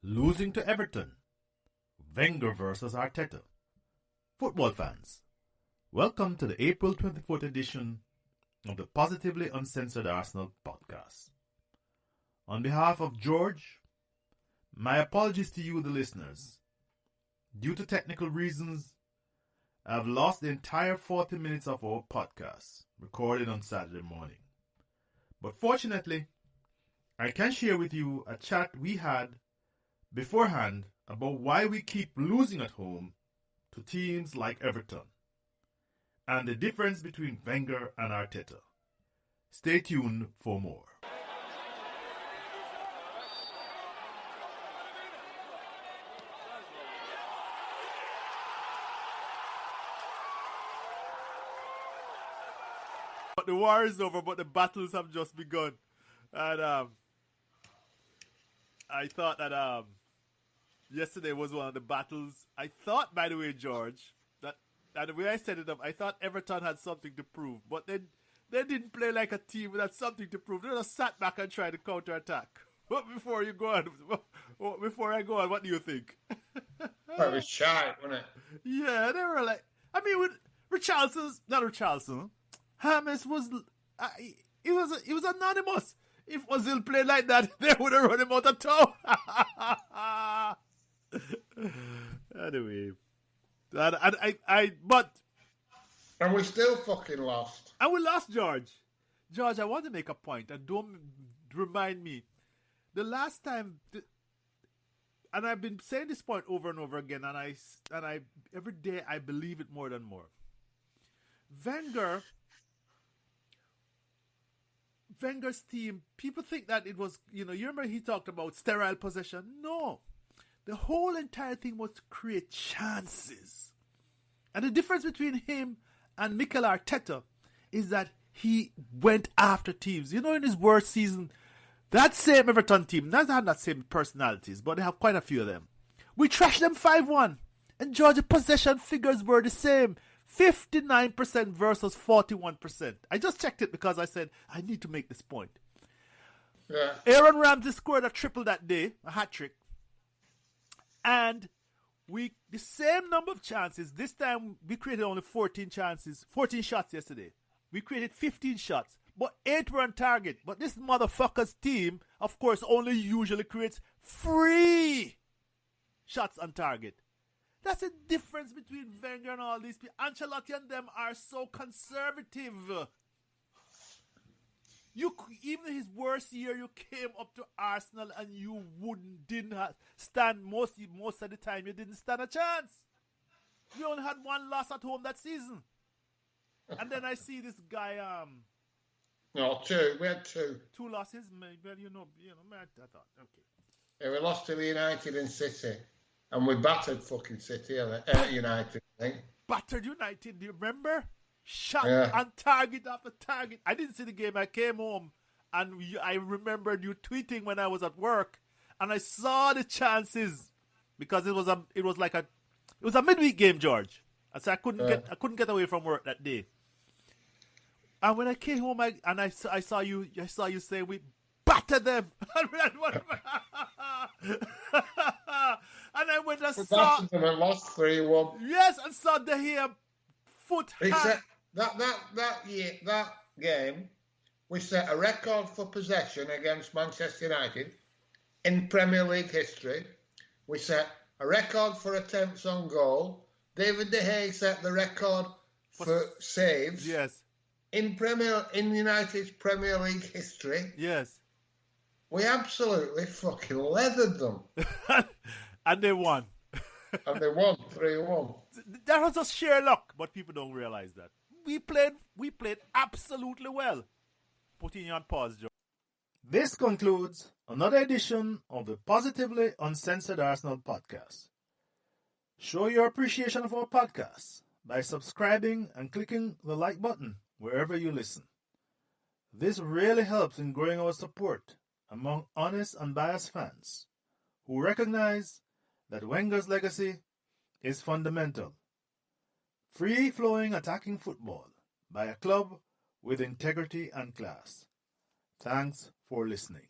Losing to Everton. Wenger versus Arteta. Football fans, welcome to the April 24th edition of the Positively Uncensored Arsenal podcast. On behalf of George, my apologies to you, the listeners. Due to technical reasons, I have lost the entire 40 minutes of our podcast, recorded on Saturday morning. But fortunately, I can share with you a chat we had beforehand about why we keep losing at home to teams like Everton and the difference between Wenger and Arteta. Stay tuned for more. But the war is over, but the battles have just begun. And I thought that yesterday was one of the battles. I thought, by the way, George, that the way I set it up, I thought Everton had something to prove. But they didn't play like a team that had something to prove. They just sat back and tried to counter-attack. But before I go on, what do you think? That was shy, wasn't it? Yeah, they were like, I mean, with Richarlison, James was, he was anonymous. If Ozil played like that, they would have run him out of town. Anyway, and we still fucking lost. And we lost, George. George, I want to make a point, and don't remind me. The last time, and I've been saying this point over and over again, and I every day I believe it more and more. Wenger's team, people think that it was, you remember he talked about sterile possession? No. The whole entire thing was to create chances. And the difference between him and Mikel Arteta is that he went after teams. In his worst season, that same Everton team, not have that same personalities, but they have quite a few of them. We trashed them 5-1. And Georgia possession figures were the same. 59% versus 41%. I just checked it because I said, I need to make this point. Yeah. Aaron Ramsey scored a triple that day, a hat-trick. And the same number of chances. This time, we created only 14 shots yesterday. We created 15 shots, but 8 were on target. But this motherfucker's team, of course, only usually creates 3 shots on target. That's the difference between Wenger and all these people. Ancelotti and them are so conservative. Even his worst year, you came up to Arsenal and you didn't stand most of the time. You didn't stand a chance. We only had 1 loss at home that season. And then I see this guy. No, 2. We had 2. 2 losses. Well, I thought, okay. Yeah, we lost to United and City. And we battered fucking City, United, I think. Battered United, do you remember? Shot on target after target. I didn't see the game. I came home and I remembered you tweeting when I was at work, and I saw the chances because it was a midweek game, George. And so I couldn't get away from work that day. And when I came home, I saw you say we battered them. And I went and saw them and lost 3-1. Yes, and saw the here foot. Except that game, we set a record for possession against Manchester United in Premier League history. We set a record for attempts on goal. David De Gea set the record for saves. Yes. In United's Premier League history. Yes. We absolutely fucking leathered them. And they won. And they won 3-1. That was just sheer luck, but people don't realize that. We played absolutely well. Putting you on pause, Joe. This concludes another edition of the Positively Uncensored Arsenal podcast. Show your appreciation of our podcast by subscribing and clicking the like button wherever you listen. This really helps in growing our support among honest and biased fans who recognize that Wenger's legacy is fundamental. Free-flowing attacking football by a club with integrity and class. Thanks for listening.